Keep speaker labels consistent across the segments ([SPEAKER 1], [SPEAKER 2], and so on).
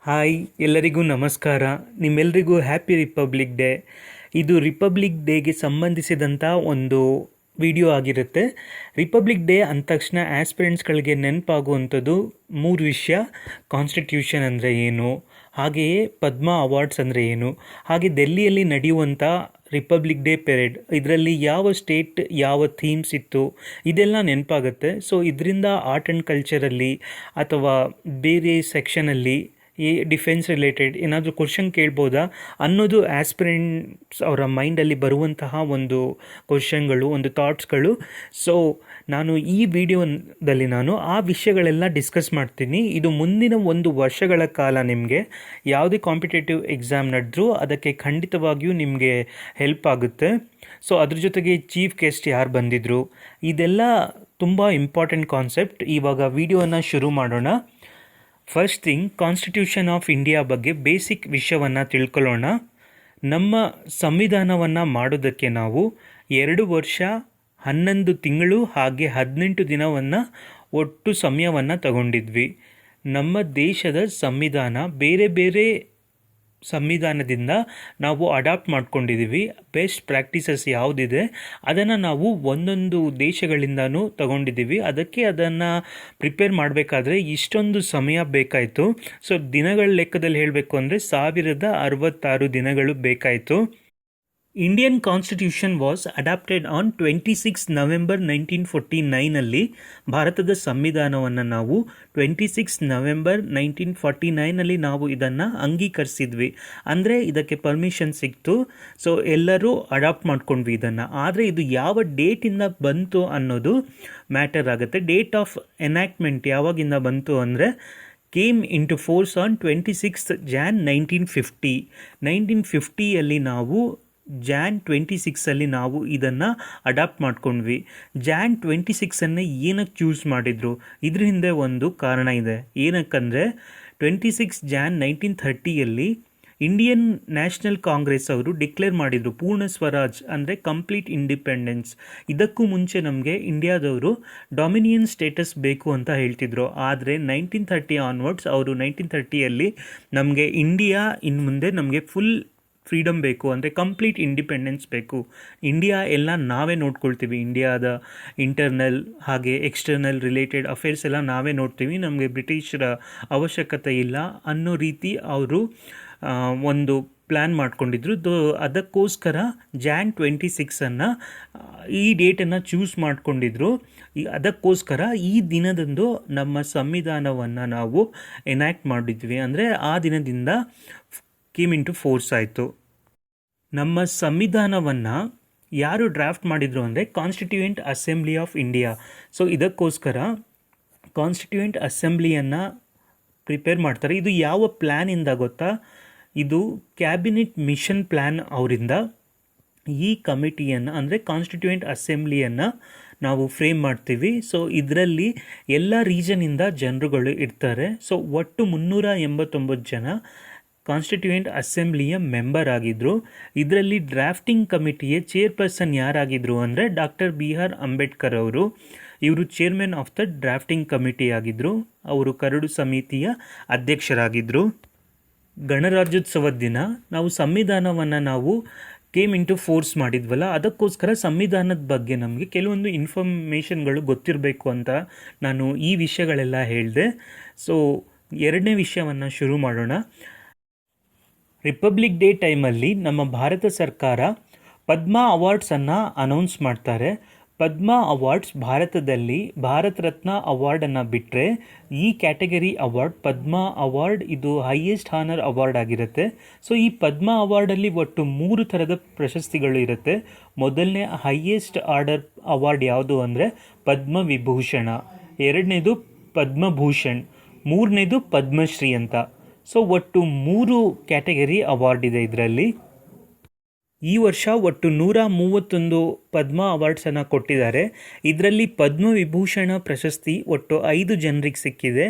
[SPEAKER 1] Hi, ಎಲ್ಲರಿಗೂ ನಮಸ್ಕಾರ. ನಿಮ್ಮೆಲ್ಲರಿಗೂ ಹ್ಯಾಪಿ ರಿಪಬ್ಲಿಕ್ ಡೇ. ಇದು ರಿಪಬ್ಲಿಕ್ ಡೇಗೆ ಸಂಬಂಧಿಸಿದಂಥ ಒಂದು ವಿಡಿಯೋ ಆಗಿರುತ್ತೆ. ರಿಪಬ್ಲಿಕ್ ಡೇ ಅಂದ ತಕ್ಷಣ ಆಸ್ಪಿರೆಂಟ್ಸ್ಗಳಿಗೆ ನೆನಪಾಗುವಂಥದ್ದು ಮೂರು ವಿಷಯ: ಕಾನ್ಸ್ಟಿಟ್ಯೂಷನ್ ಅಂದರೆ ಏನು, ಹಾಗೆಯೇ ಪದ್ಮ ಅವಾರ್ಡ್ಸ್ ಅಂದರೆ ಏನು, ಹಾಗೆ ಡೆಲ್ಲಿಯಲ್ಲಿ ನಡೆಯುವಂಥ ರಿಪಬ್ಲಿಕ್ ಡೇ ಪೆರೇಡ್, ಇದರಲ್ಲಿ ಯಾವ ಸ್ಟೇಟ್ ಯಾವ ಥೀಮ್ಸ್ ಇತ್ತು, ಇದೆಲ್ಲ ನೆನಪಾಗುತ್ತೆ. ಸೊ ಇದರಿಂದ ಆರ್ಟ್ ಆ್ಯಂಡ್ ಕಲ್ಚರಲ್ಲಿ ಅಥವಾ ಬೇರೆ ಸೆಕ್ಷನಲ್ಲಿ ಈ ಡಿಫೆನ್ಸ್ ರಿಲೇಟೆಡ್ ಏನಾದರೂ ಕ್ವಶನ್ ಕೇಳ್ಬೋದಾ ಅನ್ನೋದು ಆಸ್ಪಿರೆಂಟ್ಸ್ ಅವರ ಮೈಂಡಲ್ಲಿ ಬರುವಂತಹ ಒಂದು ಕ್ವಶನ್ಗಳು, ಒಂದು ಥಾಟ್ಸ್ಗಳು. ಸೊ ನಾನು ಈ ವಿಡಿಯೋದಲ್ಲಿ ಆ ವಿಷಯಗಳೆಲ್ಲ ಡಿಸ್ಕಸ್ ಮಾಡ್ತೀನಿ. ಇದು ಮುಂದಿನ ಒಂದು ವರ್ಷಗಳ ಕಾಲ ನಿಮಗೆ ಯಾವುದೇ ಕಾಂಪಿಟೇಟಿವ್ ಎಕ್ಸಾಮ್ ನಡೆದ್ರೂ ಅದಕ್ಕೆ ಖಂಡಿತವಾಗಿಯೂ ನಿಮಗೆ ಹೆಲ್ಪ್ ಆಗುತ್ತೆ. ಸೊ ಅದ್ರ ಜೊತೆಗೆ ಚೀಫ್ ಗೆಸ್ಟ್ ಯಾರು ಬಂದಿದ್ದರು, ಇದೆಲ್ಲ ತುಂಬ ಇಂಪಾರ್ಟೆಂಟ್ ಕಾನ್ಸೆಪ್ಟ್. ಇವಾಗ ವಿಡಿಯೋನ ಶುರು ಮಾಡೋಣ. First thing, constitution of India ಬಗ್ಗೆ ಬೇಸಿಕ್ ವಿಷಯವನ್ನು ತಿಳ್ಕೊಳ್ಳೋಣ. ನಮ್ಮ ಸಂವಿಧಾನವನ್ನು ಮಾಡೋದಕ್ಕೆ ನಾವು 2 ವರ್ಷ 11 ತಿಂಗಳು ಹಾಗೆ 18 ದಿನವನ್ನು ಒಟ್ಟು ಸಮಯವನ್ನು ತಗೊಂಡಿದ್ವಿ. ನಮ್ಮ ದೇಶದ ಸಂವಿಧಾನ ಬೇರೆ ಬೇರೆ ಸಂವಿಧಾನದಿಂದ ನಾವು ಅಡಾಪ್ಟ್ ಮಾಡ್ಕೊಂಡಿದ್ದೀವಿ. ಬೆಸ್ಟ್ ಪ್ರಾಕ್ಟೀಸಸ್ ಯಾವುದಿದೆ ಅದನ್ನು ನಾವು ಒಂದೊಂದು ದೇಶಗಳಿಂದನೂ ತಗೊಂಡಿದ್ದೀವಿ. ಅದನ್ನು ಪ್ರಿಪೇರ್ ಮಾಡಬೇಕಾದ್ರೆ ಇಷ್ಟೊಂದು ಸಮಯ ಬೇಕಾಯಿತು. ಸೊ ದಿನಗಳ ಲೆಕ್ಕದಲ್ಲಿ ಹೇಳಬೇಕು ಅಂದರೆ 1066 ದಿನಗಳು ಬೇಕಾಯಿತು. Indian constitution was adopted on 26 November 1949 ಭಾರತದ ಸಂವಿಧಾನವನ್ನು ನಾವು 26 ನವೆಂಬರ್ 1949 ನಾವು ಇದನ್ನು ಅಂಗೀಕರಿಸಿದ್ವಿ. ಅಂದರೆ ಇದಕ್ಕೆ ಪರ್ಮಿಷನ್ ಸಿಕ್ತು. ಸೊ ಎಲ್ಲರೂ ಅಡಾಪ್ಟ್ ಮಾಡ್ಕೊಂಡ್ವಿ ಇದನ್ನು. ಆದರೆ ಇದು ಯಾವ ಡೇಟಿಂದ ಬಂತು ಅನ್ನೋದು ಮ್ಯಾಟರ್ ಆಗುತ್ತೆ. ಡೇಟ್ ಆಫ್ ಎನಾಕ್ಟ್ಮೆಂಟ್ ಯಾವಾಗಿಂದ ಬಂತು ಅಂದರೆ came into force on 26 Jan 1950. 1950ಯಲ್ಲಿ ನಾವು ಜಾನ್ 26 ನಾವು ಇದನ್ನು ಅಡಾಪ್ಟ್ ಮಾಡ್ಕೊಂಡ್ವಿ. ಜಾನ್ 26 ಏನಕ್ಕೆ ಚೂಸ್ ಮಾಡಿದರು, ಇದ್ರ ಹಿಂದೆ ಒಂದು ಕಾರಣ ಇದೆ. ಏನಕ್ಕಂದರೆ 26 ಜಾನ್ 1930 ಇಂಡಿಯನ್ ನ್ಯಾಷನಲ್ ಕಾಂಗ್ರೆಸ್ ಅವರು ಡಿಕ್ಲೇರ್ ಮಾಡಿದರು ಪೂರ್ಣ ಸ್ವರಾಜ್ ಅಂದರೆ ಕಂಪ್ಲೀಟ್ ಇಂಡಿಪೆಂಡೆನ್ಸ್. ಇದಕ್ಕೂ ಮುಂಚೆ ನಮಗೆ ಇಂಡಿಯಾದವರು ಡೊಮಿನಿಯನ್ ಸ್ಟೇಟಸ್ ಬೇಕು ಅಂತ ಹೇಳ್ತಿದ್ರು. ಆದರೆ 1930 ಆನ್ವರ್ಡ್ಸ್ ಅವರು 1930 ನಮಗೆ ಇಂಡಿಯಾ ಇನ್ನು ಮುಂದೆ ನಮಗೆ ಫುಲ್ ಫ್ರೀಡಮ್ ಬೇಕು, ಅಂದರೆ ಕಂಪ್ಲೀಟ್ ಇಂಡಿಪೆಂಡೆನ್ಸ್ ಬೇಕು. ಇಂಡಿಯಾ ಎಲ್ಲ ನಾವೇ ನೋಡ್ಕೊಳ್ತೀವಿ. ಇಂಡಿಯಾದ ಇಂಟರ್ನಲ್ ಹಾಗೆ ಎಕ್ಸ್ಟರ್ನಲ್ ರಿಲೇಟೆಡ್ ಅಫೇರ್ಸ್ ಎಲ್ಲ ನಾವೇ ನೋಡ್ತೀವಿ, ನಮಗೆ ಬ್ರಿಟಿಷರ ಅವಶ್ಯಕತೆ ಇಲ್ಲ ಅನ್ನೋ ರೀತಿ ಅವರು ಒಂದು ಪ್ಲ್ಯಾನ್ ಮಾಡ್ಕೊಂಡಿದ್ರು. ಅದಕ್ಕೋಸ್ಕರ ಜಾನ್ 26 ಈ ಡೇಟನ್ನು ಚೂಸ್ ಮಾಡ್ಕೊಂಡಿದ್ರು. ಅದಕ್ಕೋಸ್ಕರ ಈ ದಿನದಂದು ನಮ್ಮ ಸಂವಿಧಾನವನ್ನು ನಾವು ಎನಾಕ್ಟ್ ಮಾಡಿದ್ವಿ. ಅಂದರೆ ಆ ದಿನದಿಂದ ಕೇಮ್ ಇಂಟು ಫೋರ್ಸ್ ಆಯಿತು. ನಮ್ಮ ಸಂವಿಧಾನವನ್ನು ಯಾರು ಡ್ರಾಫ್ಟ್ ಮಾಡಿದರು ಅಂದರೆ constituent assembly of India. So ಇದಕ್ಕೋಸ್ಕರ ಕಾನ್ಸ್ಟಿಟ್ಯೂಯೆಂಟ್ ಅಸೆಂಬ್ಲಿಯನ್ನು ಪ್ರಿಪೇರ್ ಮಾಡ್ತಾರೆ. ಇದು ಯಾವ ಪ್ಲ್ಯಾನಿಂದ ಗೊತ್ತಾ? ಇದು ಕ್ಯಾಬಿನೆಟ್ ಮಿಷನ್ ಪ್ಲ್ಯಾನ್ ಅವರಿಂದ ಈ ಕಮಿಟಿಯನ್ನು ಅಂದರೆ ಕಾನ್ಸ್ಟಿಟ್ಯೂಯೆಂಟ್ ಅಸೆಂಬ್ಲಿಯನ್ನು ನಾವು ಫ್ರೇಮ್ ಮಾಡ್ತೀವಿ. ಸೊ ಇದರಲ್ಲಿ ಎಲ್ಲ ರೀಜನಿಂದ ಜನರುಗಳು ಇರ್ತಾರೆ. ಸೊ ಒಟ್ಟು 389 ಜನ ಕಾನ್ಸ್ಟಿಟ್ಯೂಯೆಂಟ್ ಅಸೆಂಬ್ಲಿಯ ಮೆಂಬರ್ ಆಗಿದ್ದರು. ಇದರಲ್ಲಿ ಡ್ರಾಫ್ಟಿಂಗ್ ಕಮಿಟಿಯ ಚೇರ್ಪರ್ಸನ್ ಯಾರಾಗಿದ್ದರು ಅಂದರೆ ಡಾಕ್ಟರ್ BR ಅಂಬೇಡ್ಕರ್ ಅವರು. ಇವರು chairman of the drafting committee ಆಗಿದ್ದರು. ಅವರು ಕರಡು ಸಮಿತಿಯ ಅಧ್ಯಕ್ಷರಾಗಿದ್ದರು. ಗಣರಾಜ್ಯೋತ್ಸವದ ದಿನ ನಾವು ಸಂವಿಧಾನವನ್ನು ನಾವು ಕೇಮ್ ಇಂಟು ಫೋರ್ಸ್ ಮಾಡಿದ್ವಲ್ಲ, ಅದಕ್ಕೋಸ್ಕರ ಸಂವಿಧಾನದ ಬಗ್ಗೆ ನಮಗೆ ಕೆಲವೊಂದು ಇನ್ಫಾರ್ಮೇಷನ್ಗಳು ಗೊತ್ತಿರಬೇಕು ಅಂತ ನಾನು ಈ ವಿಷಯಗಳೆಲ್ಲ ಹೇಳಿದೆ. ಸೊ ಎರಡನೇ ವಿಷಯವನ್ನು ಶುರು ಮಾಡೋಣ. ರಿಪಬ್ಲಿಕ್ ಡೇ ಟೈಮಲ್ಲಿ ನಮ್ಮ ಭಾರತ ಸರ್ಕಾರ ಪದ್ಮ ಅವಾರ್ಡ್ಸನ್ನು ಅನೌನ್ಸ್ ಮಾಡ್ತಾರೆ. ಪದ್ಮ ಅವಾರ್ಡ್ಸ್ ಭಾರತದಲ್ಲಿ ಭಾರತ ರತ್ನ ಅವಾರ್ಡನ್ನು ಬಿಟ್ಟರೆ ಈ ಕ್ಯಾಟಗರಿ ಅವಾರ್ಡ್ ಪದ್ಮ ಅವಾರ್ಡ್ ಇದು ಹೈಯೆಸ್ಟ್ ಹಾನರ್ ಅವಾರ್ಡ್ ಆಗಿರುತ್ತೆ. ಸೊ ಈ ಪದ್ಮ ಅವಾರ್ಡಲ್ಲಿ ಒಟ್ಟು 3 ಥರದ ಪ್ರಶಸ್ತಿಗಳು ಇರುತ್ತೆ. ಮೊದಲನೇ ಹೈಯೆಸ್ಟ್ ಆರ್ಡರ್ ಅವಾರ್ಡ್ ಯಾವುದು ಅಂದರೆ ಪದ್ಮ ವಿಭೂಷಣ, ಎರಡನೇದು ಪದ್ಮಭೂಷಣ್, ಮೂರನೇದು ಪದ್ಮಶ್ರೀ ಅಂತ. ಸೊ ಒಟ್ಟು 3 ಕ್ಯಾಟಗರಿ ಅವಾರ್ಡ್ ಇದೆ ಇದರಲ್ಲಿ. ಈ ವರ್ಷ ಒಟ್ಟು 131 ಪದ್ಮ ಅವಾರ್ಡ್ಸನ್ನು ಕೊಟ್ಟಿದ್ದಾರೆ. ಇದರಲ್ಲಿ ಪದ್ಮವಿಭೂಷಣ ಪ್ರಶಸ್ತಿ ಒಟ್ಟು 5 ಜನರಿಗೆ ಸಿಕ್ಕಿದೆ,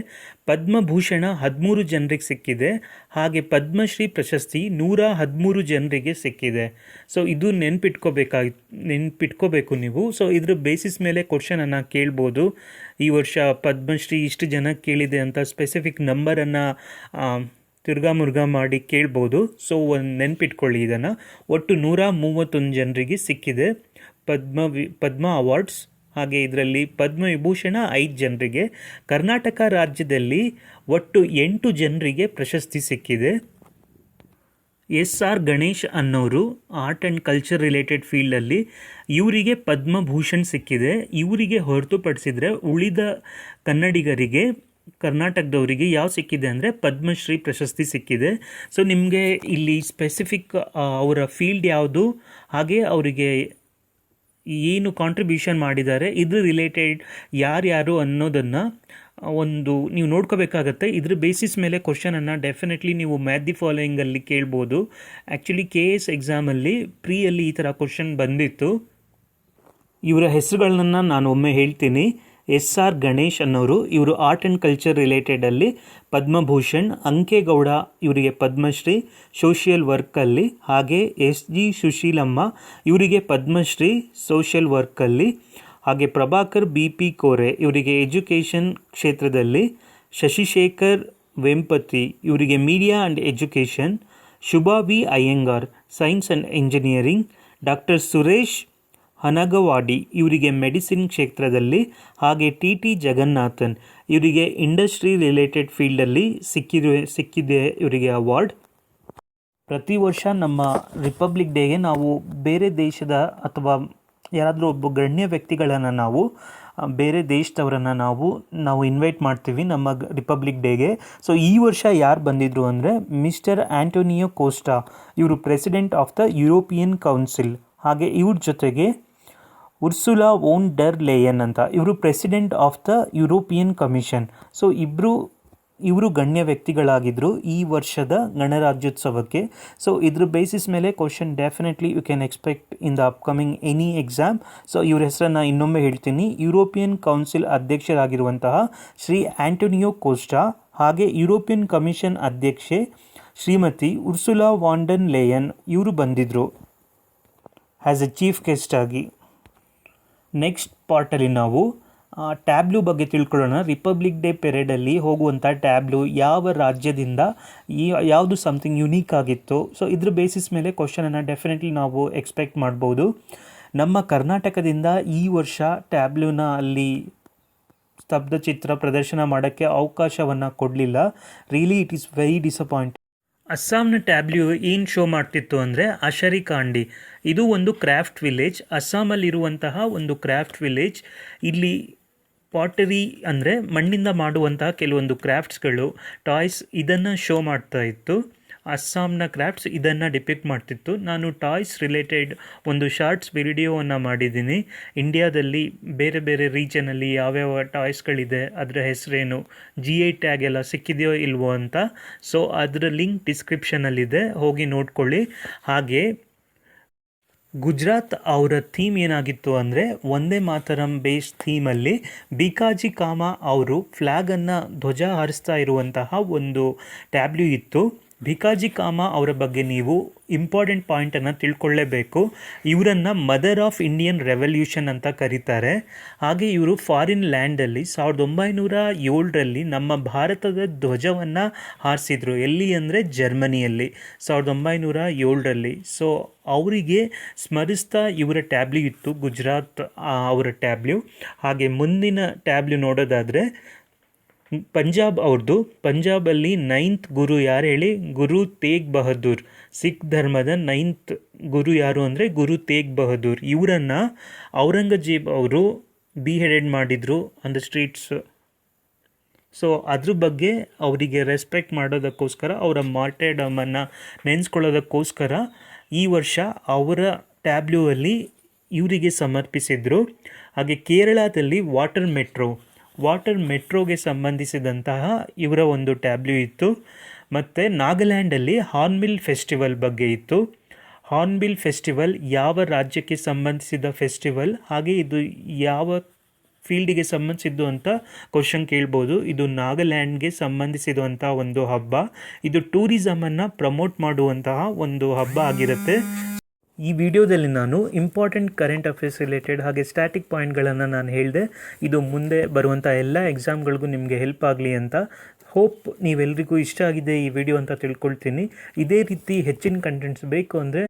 [SPEAKER 1] ಪದ್ಮಭೂಷಣ 13 ಜನರಿಗೆ ಸಿಕ್ಕಿದೆ, ಹಾಗೆ ಪದ್ಮಶ್ರೀ ಪ್ರಶಸ್ತಿ 113 ಜನರಿಗೆ ಸಿಕ್ಕಿದೆ. ಸೊ ಇದು ನೆನ್ಪಿಟ್ಕೋಬೇಕು ನೀವು. ಸೊ ಇದ್ರ ಬೇಸಿಸ್ ಮೇಲೆ ಕ್ವಶನನ್ನು ಕೇಳ್ಬೋದು. ಈ ವರ್ಷ ಪದ್ಮಶ್ರೀ ಇಷ್ಟು ಜನಕ್ಕೆ ಕೇಳಿದೆ ಅಂತ ಸ್ಪೆಸಿಫಿಕ್ ನಂಬರನ್ನು ತಿರ್ಗಾ ಮುರ್ಗಾ ಮಾಡಿ ಕೇಳ್ಬೋದು. ಸೊ ಒಂದು ನೆನ್ಪಿಟ್ಕೊಳ್ಳಿ ಇದನ್ನು. ಒಟ್ಟು 131 ಜನರಿಗೆ ಸಿಕ್ಕಿದೆ ಪದ್ಮ ಅವಾರ್ಡ್ಸ್. ಹಾಗೆ ಇದರಲ್ಲಿ ಪದ್ಮವಿಭೂಷಣ 5 ಜನರಿಗೆ. ಕರ್ನಾಟಕ ರಾಜ್ಯದಲ್ಲಿ ಒಟ್ಟು 8 ಜನರಿಗೆ ಪ್ರಶಸ್ತಿ ಸಿಕ್ಕಿದೆ. ಎಸ್.ಆರ್. ಗಣೇಶ್ ಅನ್ನೋರು ಆರ್ಟ್ ಆ್ಯಂಡ್ ಕಲ್ಚರ್ ರಿಲೇಟೆಡ್ ಫೀಲ್ಡಲ್ಲಿ ಇವರಿಗೆ ಪದ್ಮಭೂಷಣ್ ಸಿಕ್ಕಿದೆ. ಇವರಿಗೆ ಹೊರತುಪಡಿಸಿದರೆ ಉಳಿದ ಕನ್ನಡಿಗರಿಗೆ, ಕರ್ನಾಟಕದವರಿಗೆ ಯಾವ ಸಿಕ್ಕಿದೆ ಅಂದರೆ ಪದ್ಮಶ್ರೀ ಪ್ರಶಸ್ತಿ ಸಿಕ್ಕಿದೆ. ಸೊ ನಿಮಗೆ ಇಲ್ಲಿ ಸ್ಪೆಸಿಫಿಕ್ ಅವರ ಫೀಲ್ಡ್ ಯಾವುದು, ಹಾಗೆ ಅವರಿಗೆ ಏನು ಕಾಂಟ್ರಿಬ್ಯೂಷನ್ ಮಾಡಿದ್ದಾರೆ, ಇದ್ರ ರಿಲೇಟೆಡ್ ಯಾರ್ಯಾರು ಅನ್ನೋದನ್ನು ಒಂದು ನೀವು ನೋಡ್ಕೋಬೇಕಾಗತ್ತೆ. ಇದ್ರ ಬೇಸಿಸ್ ಮೇಲೆ ಕ್ವಶನನ್ನು ಡೆಫಿನೆಟ್ಲಿ ನೀವು ಮ್ಯಾಥ್ ದಿ ಫಾಲೋಯಿಂಗಲ್ಲಿ ಕೇಳ್ಬೋದು. ಆ್ಯಕ್ಚುಲಿ KS ಎಕ್ಸಾಮಲ್ಲಿ ಪ್ರೀಯಲ್ಲಿ ಈ ಥರ ಕ್ವಶನ್ ಬಂದಿತ್ತು. ಇವರ ಹೆಸರುಗಳನ್ನ ನಾನು ಒಮ್ಮೆ ಹೇಳ್ತೀನಿ. ಎಸ್.ಆರ್. ಗಣೇಶ್ ಅನ್ನೋರು, ಇವರು ಆರ್ಟ್ ಆ್ಯಂಡ್ ಕಲ್ಚರ್ ರಿಲೇಟೆಡಲ್ಲಿ ಪದ್ಮಭೂಷಣ್. ಅಂಕೇಗೌಡ ಇವರಿಗೆ ಪದ್ಮಶ್ರೀ ಸೋಷಿಯಲ್ ವರ್ಕಲ್ಲಿ. ಹಾಗೆ S.G. ಸುಶೀಲಮ್ಮ ಇವರಿಗೆ ಪದ್ಮಶ್ರೀ ಸೋಷಿಯಲ್ ವರ್ಕಲ್ಲಿ. ಹಾಗೆ ಪ್ರಭಾಕರ್ B.P. ಕೋರೆ ಇವರಿಗೆ ಎಜುಕೇಷನ್ ಕ್ಷೇತ್ರದಲ್ಲಿ. ಶಶಿಶೇಖರ್ ವೆಂಪತಿ ಇವರಿಗೆ media and education. Shubha V Iyengar science and engineering. Doctor Suresh Hanagawadi ಇವರಿಗೆ ಮೆಡಿಸಿನ್ ಕ್ಷೇತ್ರದಲ್ಲಿ. ಹಾಗೆ T.T. ಜಗನ್ನಾಥನ್ ಇವರಿಗೆ ಇಂಡಸ್ಟ್ರಿ ರಿಲೇಟೆಡ್ ಫೀಲ್ಡಲ್ಲಿ ಸಿಕ್ಕಿದೆ ಇವರಿಗೆ ಅವಾರ್ಡ್. ಪ್ರತಿ ವರ್ಷ ನಮ್ಮ ರಿಪಬ್ಲಿಕ್ ಡೇಗೆ ನಾವು ಬೇರೆ ದೇಶದ ಅಥವಾ ಯಾರಾದರೂ ಒಬ್ಬ ಗಣ್ಯ ವ್ಯಕ್ತಿಗಳನ್ನು ನಾವು ಬೇರೆ ದೇಶದವರನ್ನು ನಾವು ಇನ್ವೈಟ್ ಮಾಡ್ತೀವಿ ನಮ್ಮ ರಿಪಬ್ಲಿಕ್ ಡೇಗೆ. ಸೊ ಈ ವರ್ಷ ಯಾರು ಬಂದಿದ್ರು ಅಂದರೆ ಮಿಸ್ಟರ್ ಆಂಟೋನಿಯೋ ಕೋಸ್ಟಾ, ಇವರು president of the European council. ಹಾಗೆ ಇವ್ರ ಜೊತೆಗೆ ಉರ್ಸುಲಾ ವೋನ್ ಡರ್ ಲೇಯನ್ ಅಂತ, ಇವರು president of the European commission. So ಇವರು ಗಣ್ಯ ವ್ಯಕ್ತಿಗಳಾಗಿದ್ದರು ಈ ವರ್ಷದ ಗಣರಾಜ್ಯೋತ್ಸವಕ್ಕೆ. ಸೊ ಇದ್ರ ಬೇಸಿಸ್ ಮೇಲೆ question definitely you can expect in the upcoming any exam. So ಇವ್ರ ಹೆಸರನ್ನು ಇನ್ನೊಮ್ಮೆ ಹೇಳ್ತೀನಿ. ಯುರೋಪಿಯನ್ ಕೌನ್ಸಿಲ್ ಅಧ್ಯಕ್ಷರಾಗಿರುವಂತಹ ಶ್ರೀ ಆಂಟೋನಿಯೋ ಕೋಸ್ಟಾ, ಹಾಗೆ ಯುರೋಪಿಯನ್ ಕಮಿಷನ್ ಅಧ್ಯಕ್ಷೆ ಶ್ರೀಮತಿ ಉರ್ಸುಲಾ ವಾಂಡನ್ ಲೇಯನ್ ಇವರು ಬಂದಿದ್ದರು ಆ್ಯಸ್ ಎ ಚೀಫ್ ಗೆಸ್ಟ್ ಆಗಿ. ನೆಕ್ಸ್ಟ್ ಪಾರ್ಟಲ್ಲಿ ನಾವು ಟ್ಯಾಬ್ಲು ಬಗ್ಗೆ ತಿಳ್ಕೊಳ್ಳೋಣ. ರಿಪಬ್ಲಿಕ್ ಡೇ ಪೆರೇಡಲ್ಲಿ ಹೋಗುವಂಥ ಟ್ಯಾಬ್ಲು ಯಾವ ರಾಜ್ಯದಿಂದ ಯಾವುದು ಸಮಥಿಂಗ್ ಯುನೀಕ್ ಆಗಿತ್ತು. ಸೊ ಇದ್ರ ಬೇಸಿಸ್ ಮೇಲೆ ಕ್ವಶನನ್ನು ಡೆಫಿನೆಟ್ಲಿ ನಾವು ಎಕ್ಸ್ಪೆಕ್ಟ್ ಮಾಡ್ಬೋದು. ನಮ್ಮ ಕರ್ನಾಟಕದಿಂದ ಈ ವರ್ಷ ಟ್ಯಾಬ್ಲೂನ ಅಲ್ಲಿ ಸ್ತಬ್ಧ ಚಿತ್ರ ಪ್ರದರ್ಶನ ಮಾಡೋಕ್ಕೆ ಅವಕಾಶವನ್ನು ಕೊಡಲಿಲ್ಲ. Really it is very disappoint. ಅಸ್ಸಾಂನ ಟ್ಯಾಬ್ಲ್ಯೂ ಏನು ಶೋ ಮಾಡ್ತಿತ್ತು ಅಂದರೆ ಅಶರಿಕಾಂಡಿ. ಇದು ಒಂದು ಕ್ರಾಫ್ಟ್ ವಿಲೇಜ್, ಅಸ್ಸಾಮಲ್ಲಿರುವಂತಹ ಒಂದು ಕ್ರಾಫ್ಟ್ ವಿಲೇಜ್. ಇಲ್ಲಿ ಪಾಟರಿ ಅಂದರೆ ಮಣ್ಣಿಂದ ಮಾಡುವಂತಹ ಕೆಲವೊಂದು ಕ್ರಾಫ್ಟ್ಸ್ಗಳು, ಟಾಯ್ಸ್ ಇದನ್ನು ಶೋ ಮಾಡ್ತಾ ಇತ್ತು. ಅಸ್ಸಾಂನ ಕ್ರಾಫ್ಟ್ಸ್ ಇದನ್ನು ಡಿಪಿಕ್ಟ್ ಮಾಡ್ತಿತ್ತು. ನಾನು ಟಾಯ್ಸ್ ರಿಲೇಟೆಡ್ ಒಂದು ಶಾರ್ಟ್ಸ್ ವಿಡಿಯೋವನ್ನು ಮಾಡಿದ್ದೀನಿ. ಇಂಡಿಯಾದಲ್ಲಿ ಬೇರೆ ಬೇರೆ ರೀಜನಲ್ಲಿ ಯಾವ್ಯಾವ ಟಾಯ್ಸ್ಗಳಿದೆ, ಅದರ ಹೆಸರೇನು, GI ಟ್ಯಾಗ್ ಎಲ್ಲ ಸಿಕ್ಕಿದೆಯೋ ಇಲ್ವೋ ಅಂತ. ಸೊ ಅದರ ಲಿಂಕ್ ಡಿಸ್ಕ್ರಿಪ್ಷನಲ್ಲಿದೆ, ಹೋಗಿ ನೋಡ್ಕೊಳ್ಳಿ. ಹಾಗೆ ಗುಜರಾತ್ ಅವರ ಥೀಮ್ ಏನಾಗಿತ್ತು ಅಂದರೆ ವಂದೇ ಮಾತರಂ ಬೇಸ್ ಥೀಮಲ್ಲಿ ಭಿಕಾಜಿ ಕಾಮ ಅವರು ಫ್ಲ್ಯಾಗನ್ನು ಧ್ವಜ ಹಾರಿಸ್ತಾ ಇರುವಂತಹ ಒಂದು ಟ್ಯಾಬ್ಲ್ಯೂ ಇತ್ತು. ಭಿಕಾಜಿ ಕಾಮ ಅವರ ಬಗ್ಗೆ ನೀವು ಇಂಪಾರ್ಟೆಂಟ್ ಪಾಯಿಂಟನ್ನು ತಿಳ್ಕೊಳ್ಳೇಬೇಕು. ಇವರನ್ನು ಮದರ್ ಆಫ್ ಇಂಡಿಯನ್ ರೆವಲ್ಯೂಷನ್ ಅಂತ ಕರೀತಾರೆ. ಹಾಗೆ ಇವರು ಫಾರಿನ್ ಲ್ಯಾಂಡಲ್ಲಿ 1907ರಲ್ಲಿ ನಮ್ಮ ಭಾರತದ ಧ್ವಜವನ್ನು ಹಾರಿಸಿದ್ರು. ಎಲ್ಲಿ ಅಂದರೆ ಜರ್ಮನಿಯಲ್ಲಿ 1907ರಲ್ಲಿ. ಸೊ ಅವರಿಗೆ ಸ್ಮರಿಸ್ತಾ ಇವರ ಟ್ಯಾಬ್ಲ್ಯೂ ಇತ್ತು, ಗುಜರಾತ್ ಅವರ ಟ್ಯಾಬ್ಲ್ಯೂ. ಹಾಗೆ ಮುಂದಿನ ಟ್ಯಾಬ್ಲ್ಯೂ ನೋಡೋದಾದರೆ ಪಂಜಾಬ್ ಅವ್ರದ್ದು. ಪಂಜಾಬಲ್ಲಿ 9th ಗುರು ಯಾರು ಹೇಳಿ? ಗುರು ತೇಗ್ ಬಹದ್ದೂರ್. ಸಿಖ್ ಧರ್ಮದ 9th ಗುರು ಯಾರು ಅಂದರೆ ಗುರು ತೇಗ್ ಬಹದ್ದೂರ್. ಇವರನ್ನು ಔರಂಗಜೇಬ್ ಅವರು ಬಿಹೆಡೆಡ್ ಮಾಡಿದರು ಆನ್ ದ ಸ್ಟ್ರೀಟ್ಸ್. ಸೊ ಅದ್ರ ಬಗ್ಗೆ ಅವರಿಗೆ ರೆಸ್ಪೆಕ್ಟ್ ಮಾಡೋದಕ್ಕೋಸ್ಕರ, ಅವರ ಮಾರ್ಟರ್ಡಮನ್ನು ನೆನೆಸ್ಕೊಳ್ಳೋದಕ್ಕೋಸ್ಕರ ಈ ವರ್ಷ ಅವರ ಟ್ಯಾಬ್ಲ್ಯೂ ಅಲ್ಲಿ ಇವರಿಗೆ ಸಮರ್ಪಿಸಿದರು. ಹಾಗೆ ಕೇರಳದಲ್ಲಿ ವಾಟರ್ ಮೆಟ್ರೋಗೆ ಸಂಬಂಧಿಸಿದಂತಹ ಇವರ ಒಂದು ಟ್ಯಾಬ್ಲ್ಯೂ ಇತ್ತು. ಮತ್ತು ನಾಗಾಲ್ಯಾಂಡಲ್ಲಿ ಹಾರ್ನ್ಬಿಲ್ ಫೆಸ್ಟಿವಲ್ ಬಗ್ಗೆ ಇತ್ತು. ಹಾರ್ನ್ಬಿಲ್ ಫೆಸ್ಟಿವಲ್ ಯಾವ ರಾಜ್ಯಕ್ಕೆ ಸಂಬಂಧಿಸಿದ ಫೆಸ್ಟಿವಲ್, ಹಾಗೆ ಇದು ಯಾವ ಫೀಲ್ಡಿಗೆ ಸಂಬಂಧಿಸಿದ್ದು ಅಂತ ಕ್ವಶನ್ ಕೇಳ್ಬೋದು. ಇದು ನಾಗಾಲ್ಯಾಂಡ್ಗೆ ಸಂಬಂಧಿಸಿದಂಥ ಒಂದು ಹಬ್ಬ. ಇದು ಟೂರಿಸಮನ್ನು ಪ್ರಮೋಟ್ ಮಾಡುವಂತಹ ಒಂದು ಹಬ್ಬ ಆಗಿರುತ್ತೆ. ಈ ವಿಡಿಯೋದಲ್ಲಿ ನಾನು ಇಂಪಾರ್ಟೆಂಟ್ ಕರೆಂಟ್ ಅಫೇರ್ಸ್ ರಿಲೇಟೆಡ್ ಹಾಗೆ ಸ್ಟ್ಯಾಟಿಕ್ ಪಾಯಿಂಟ್ಗಳನ್ನು ನಾನು ಹೇಳಿದೆ. ಇದು ಮುಂದೆ ಬರುವಂಥ ಎಲ್ಲ ಎಕ್ಸಾಮ್ಗಳಿಗೂ ನಿಮಗೆ ಹೆಲ್ಪ್ ಆಗಲಿ ಅಂತ. ಹೋಪ್ ನೀವೆಲ್ರಿಗೂ ಇಷ್ಟ ಆಗಿದೆ ಈ ವಿಡಿಯೋ ಅಂತ ತಿಳ್ಕೊಳ್ತೀನಿ. ಇದೇ ರೀತಿ ಹೆಚ್ಚಿನ ಕಂಟೆಂಟ್ಸ್ ಬೇಕು ಅಂದರೆ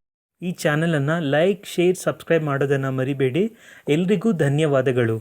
[SPEAKER 1] ಈ ಚಾನಲನ್ನು ಲೈಕ್, ಶೇರ್, ಸಬ್ಸ್ಕ್ರೈಬ್ ಮಾಡೋದನ್ನು ಮರಿಬೇಡಿ. ಎಲ್ರಿಗೂ ಧನ್ಯವಾದಗಳು.